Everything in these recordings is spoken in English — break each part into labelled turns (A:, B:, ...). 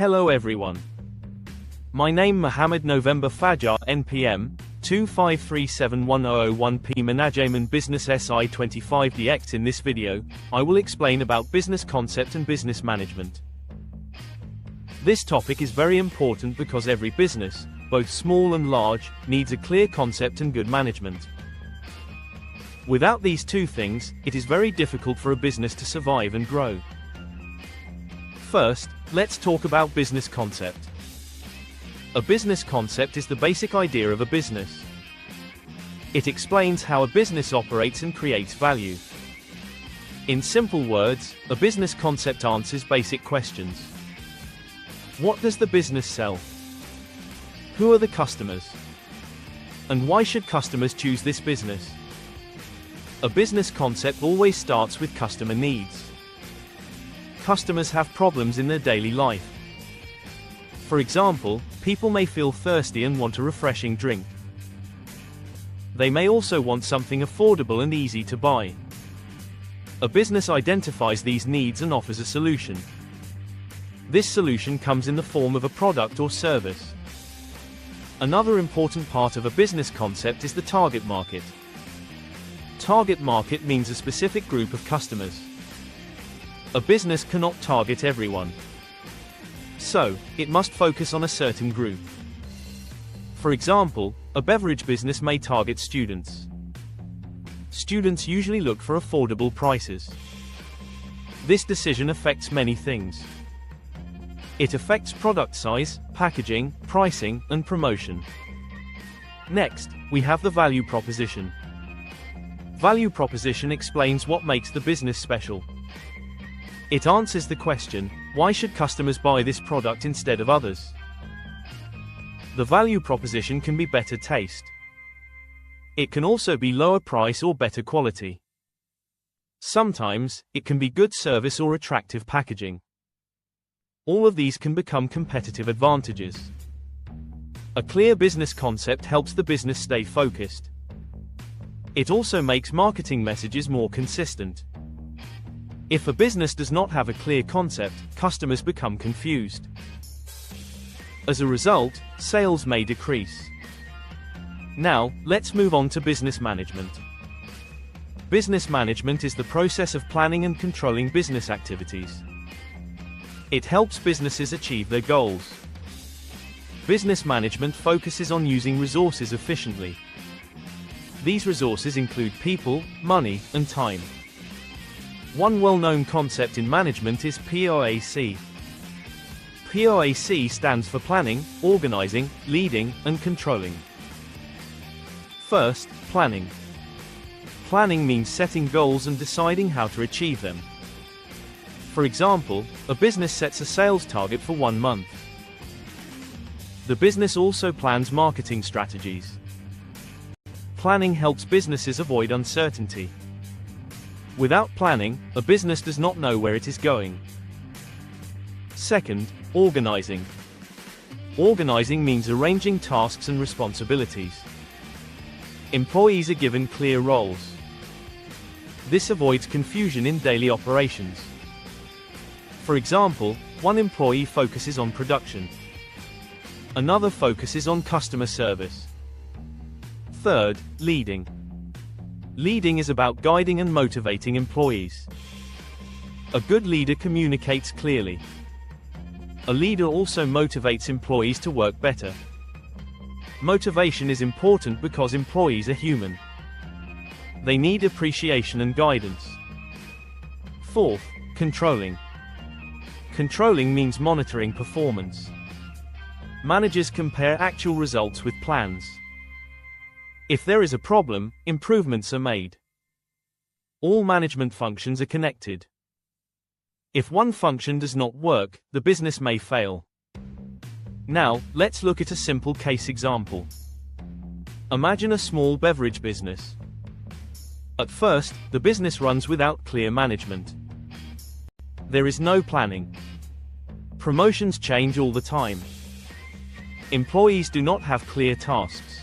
A: Hello everyone. My name Mohammed November Fajar NPM 253710001P Manajemen Bisnis SI25DX. In this video, I will explain about business concept and business management. This topic is very important because every business, both small and large, needs a clear concept and good management. Without these two things, it is very difficult for a business to survive and grow. First, let's talk about business concept. A business concept is the basic idea of a business. It explains how a business operates and creates value. In simple words, a business concept answers basic questions. What does the business sell? Who are the customers? And why should customers choose this business? A business concept always starts with customer needs. Customers have problems in their daily life. For example, people may feel thirsty and want a refreshing drink. They may also want something affordable and easy to buy. A business identifies these needs and offers a solution. This solution comes in the form of a product or service. Another important part of a business concept is the target market. Target market means a specific group of customers. A business cannot target everyone. So, it must focus on a certain group. For example, a beverage business may target students. Students usually look for affordable prices. This decision affects many things. It affects product size, packaging, pricing, and promotion. Next, we have the value proposition. Value proposition explains what makes the business special. It answers the question, why should customers buy this product instead of others? The value proposition can be better taste. It can also be lower price or better quality. Sometimes, it can be good service or attractive packaging. All of these can become competitive advantages. A clear business concept helps the business stay focused. It also makes marketing messages more consistent. If a business does not have a clear concept, customers become confused. As a result, sales may decrease. Now, let's move on to business management. Business management is the process of planning and controlling business activities. It helps businesses achieve their goals. Business management focuses on using resources efficiently. These resources include people, money, and time. One well-known concept in management is POAC. POAC stands for planning, organizing, leading, and controlling. First, planning. Planning means setting goals and deciding how to achieve them. For example, a business sets a sales target for 1 month. The business also plans marketing strategies. Planning helps businesses avoid uncertainty. Without planning, a business does not know where it is going. Second, organizing. Organizing means arranging tasks and responsibilities. Employees are given clear roles. This avoids confusion in daily operations. For example, one employee focuses on production. Another focuses on customer service. Third, leading. Leading is about guiding and motivating employees. A good leader communicates clearly. A leader also motivates employees to work better. Motivation is important because employees are human. They need appreciation and guidance. Fourth, controlling. Controlling means monitoring performance. Managers compare actual results with plans. If there is a problem, improvements are made. All management functions are connected. If one function does not work, the business may fail. Now, let's look at a simple case example. Imagine a small beverage business. At first, the business runs without clear management. There is no planning. Promotions change all the time. Employees do not have clear tasks.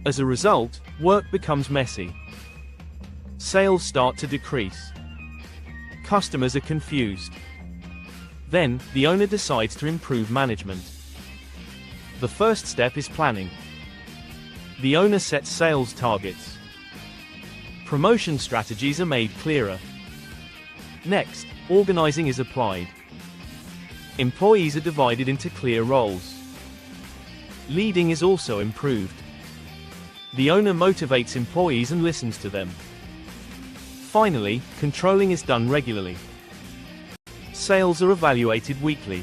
A: As a result, work becomes messy. Sales start to decrease. Customers are confused. Then, the owner decides to improve management. The first step is planning. The owner sets sales targets. Promotion strategies are made clearer. Next, organizing is applied. Employees are divided into clear roles. Leading is also improved. The owner motivates employees and listens to them. Finally, controlling is done regularly. Sales are evaluated weekly.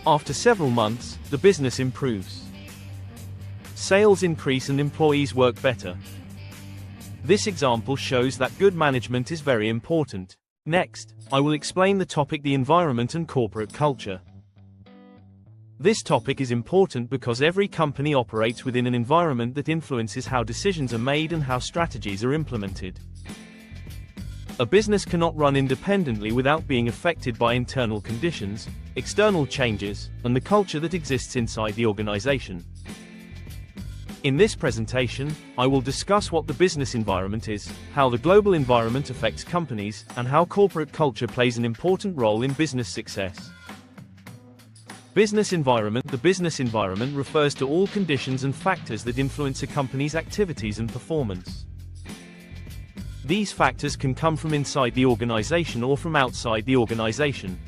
A: After several months, the business improves. Sales increase and employees work better. This example shows that good management is very important. Next, I will explain the topic the environment and corporate culture. This topic is important because every company operates within an environment that influences how decisions are made and how strategies are implemented. A business cannot run independently without being affected by internal conditions, external changes, and the culture that exists inside the organization. In this presentation, I will discuss what the business environment is, how the global environment affects companies, and how corporate culture plays an important role in business success. Business environment. The business environment refers to all conditions and factors that influence a company's activities and performance. These factors can come from inside the organization or from outside the organization.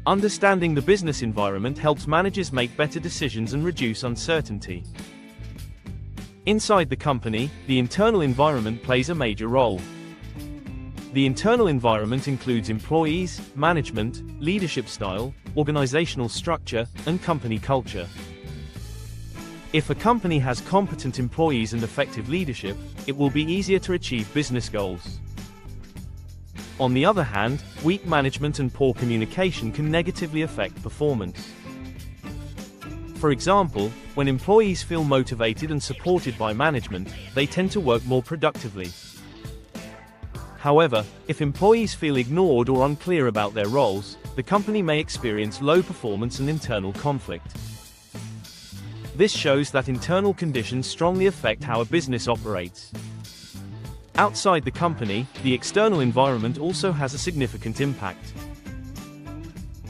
A: Understanding the business environment helps managers make better decisions and reduce uncertainty. Inside the company, the internal environment plays a major role. The internal environment includes employees, management, leadership style, organizational structure, and company culture. If a company has competent employees and effective leadership, it will be easier to achieve business goals. On the other hand, weak management and poor communication can negatively affect performance. For example, when employees feel motivated and supported by management, they tend to work more productively. However, if employees feel ignored or unclear about their roles, the company may experience low performance and internal conflict. This shows that internal conditions strongly affect how a business operates. Outside the company, the external environment also has a significant impact.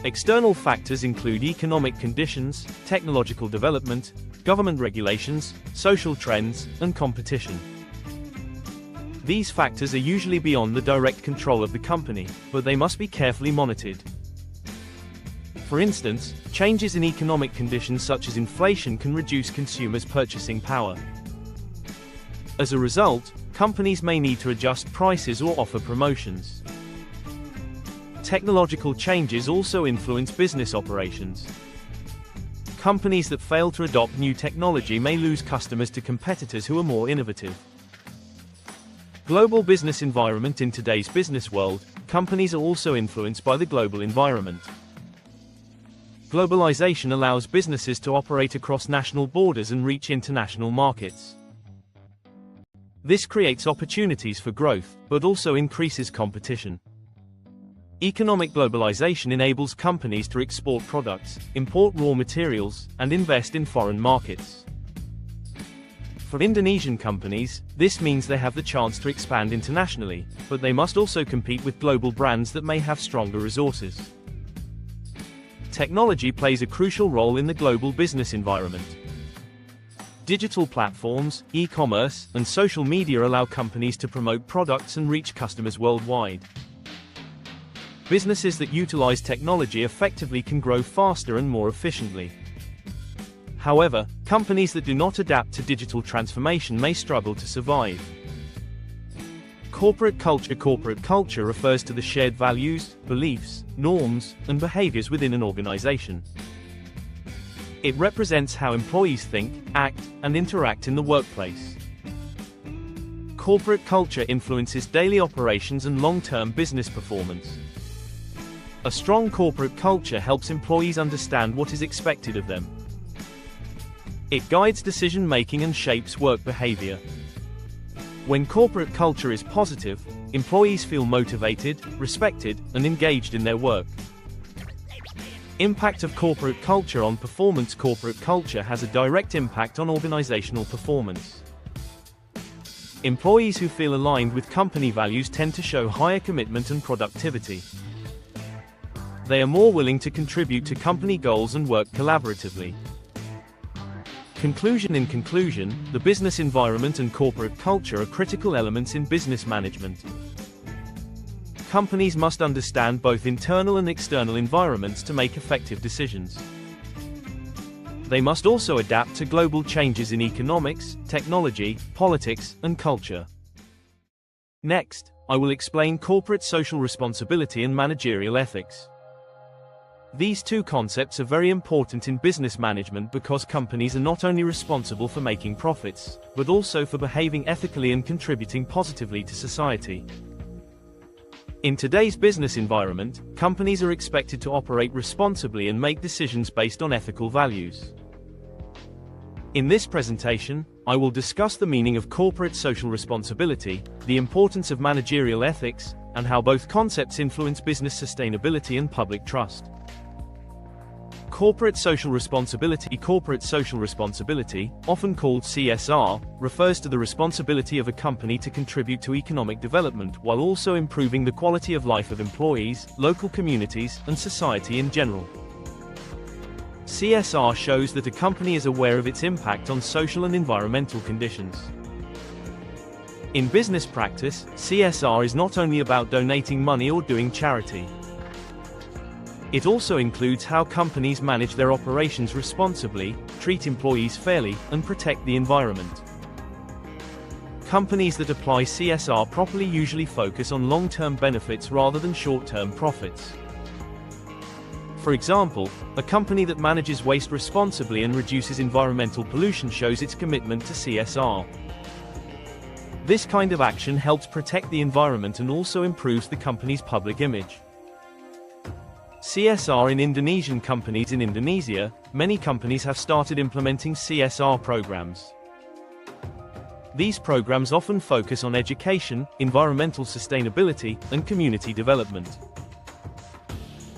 A: External factors include economic conditions, technological development, government regulations, social trends, and competition. These factors are usually beyond the direct control of the company, but they must be carefully monitored. For instance, changes in economic conditions such as inflation can reduce consumers' purchasing power. As a result, companies may need to adjust prices or offer promotions. Technological changes also influence business operations. Companies that fail to adopt new technology may lose customers to competitors who are more innovative. Global business environment. In today's business world, companies are also influenced by the global environment. Globalization allows businesses to operate across national borders and reach international markets. This creates opportunities for growth, but also increases competition. Economic globalization enables companies to export products, import raw materials, and invest in foreign markets. For Indonesian companies, this means they have the chance to expand internationally, but they must also compete with global brands that may have stronger resources. Technology plays a crucial role in the global business environment. Digital platforms, e-commerce, and social media allow companies to promote products and reach customers worldwide. Businesses that utilize technology effectively can grow faster and more efficiently. However, companies that do not adapt to digital transformation may struggle to survive. Corporate culture. Corporate culture refers to the shared values, beliefs, norms, and behaviors within an organization. It represents how employees think, act, and interact in the workplace. Corporate culture influences daily operations and long-term business performance. A strong corporate culture helps employees understand what is expected of them. It guides decision-making and shapes work behavior. When corporate culture is positive, employees feel motivated, respected, and engaged in their work. Impact of corporate culture on performance. Corporate culture has a direct impact on organizational performance. Employees who feel aligned with company values tend to show higher commitment and productivity. They are more willing to contribute to company goals and work collaboratively. In conclusion, the business environment and corporate culture are critical elements in business management. Companies must understand both internal and external environments to make effective decisions. They must also adapt to global changes in economics, technology, politics, and culture. Next, I will explain corporate social responsibility and managerial ethics. These two concepts are very important in business management because companies are not only responsible for making profits, but also for behaving ethically and contributing positively to society. In today's business environment, companies are expected to operate responsibly and make decisions based on ethical values. In this presentation, I will discuss the meaning of corporate social responsibility, the importance of managerial ethics, and how both concepts influence business sustainability and public trust. Corporate social responsibility, often called CSR, refers to the responsibility of a company to contribute to economic development while also improving the quality of life of employees, local communities, and society in general. CSR shows that a company is aware of its impact on social and environmental conditions. In business practice, CSR is not only about donating money or doing charity. It also includes how companies manage their operations responsibly, treat employees fairly, and protect the environment. Companies that apply CSR properly usually focus on long-term benefits rather than short-term profits. For example, a company that manages waste responsibly and reduces environmental pollution shows its commitment to CSR. This kind of action helps protect the environment and also improves the company's public image. CSR in Indonesian companies. In Indonesia, many companies have started implementing CSR programs. These programs often focus on education, environmental sustainability, and community development.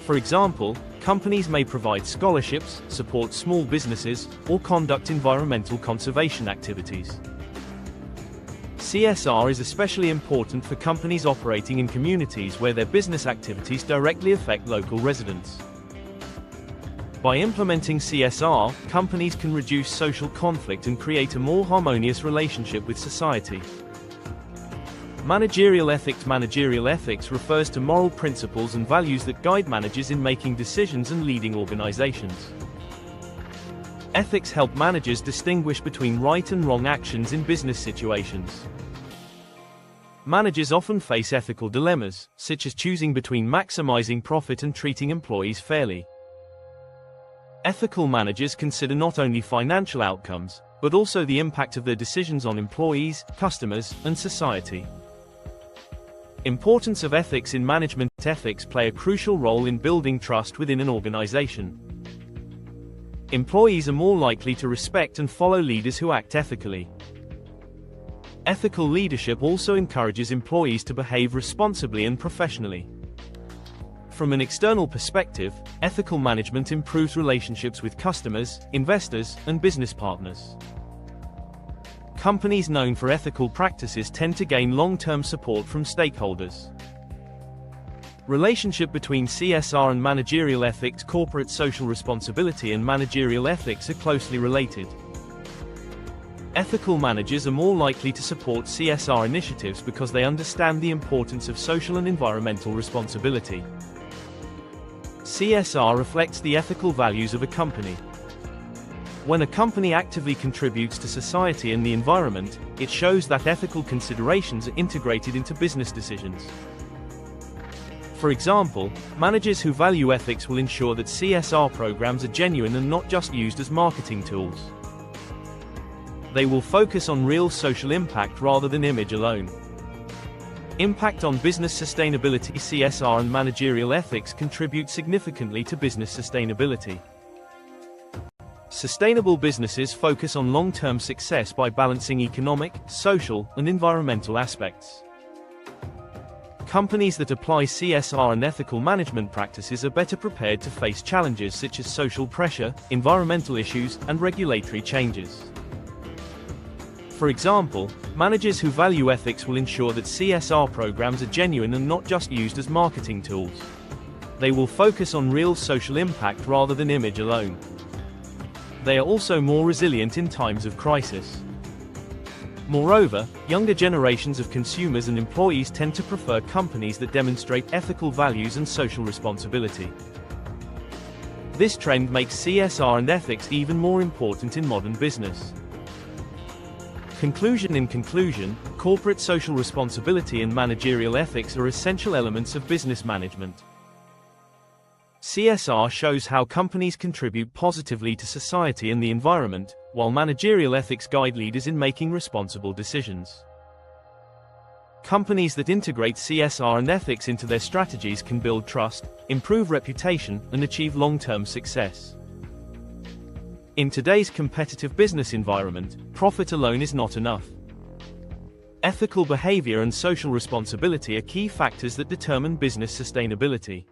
A: For example, companies may provide scholarships, support small businesses, or conduct environmental conservation activities. CSR is especially important for companies operating in communities where their business activities directly affect local residents. By implementing CSR, companies can reduce social conflict and create a more harmonious relationship with society. Managerial ethics refers to moral principles and values that guide managers in making decisions and leading organizations. Ethics help managers distinguish between right and wrong actions in business situations. Managers often face ethical dilemmas, such as choosing between maximizing profit and treating employees fairly. Ethical managers consider not only financial outcomes, but also the impact of their decisions on employees, customers, and society. Importance of ethics in management. Ethics play a crucial role in building trust within an organization. Employees are more likely to respect and follow leaders who act ethically. Ethical leadership also encourages employees to behave responsibly and professionally. From an external perspective, ethical management improves relationships with customers, investors, and business partners. Companies known for ethical practices tend to gain long-term support from stakeholders. Relationship between CSR and managerial ethics. Corporate social responsibility and managerial ethics are closely related. Ethical managers are more likely to support CSR initiatives because they understand the importance of social and environmental responsibility. CSR reflects the ethical values of a company. When a company actively contributes to society and the environment, it shows that ethical considerations are integrated into business decisions. For example, managers who value ethics will ensure that CSR programs are genuine and not just used as marketing tools. They will focus on real social impact rather than image alone. Impact on business sustainability. CSR and managerial ethics contribute significantly to business sustainability. Sustainable businesses focus on long-term success by balancing economic, social, and environmental aspects. Companies that apply CSR and ethical management practices are better prepared to face challenges such as social pressure, environmental issues, and regulatory changes. For example, managers who value ethics will ensure that CSR programs are genuine and not just used as marketing tools. They will focus on real social impact rather than image alone. They are also more resilient in times of crisis. Moreover, younger generations of consumers and employees tend to prefer companies that demonstrate ethical values and social responsibility. This trend makes CSR and ethics even more important in modern business. In conclusion, corporate social responsibility and managerial ethics are essential elements of business management. CSR shows how companies contribute positively to society and the environment, while managerial ethics guide leaders in making responsible decisions. Companies that integrate CSR and ethics into their strategies can build trust, improve reputation, and achieve long-term success. In today's competitive business environment, profit alone is not enough. Ethical behavior and social responsibility are key factors that determine business sustainability.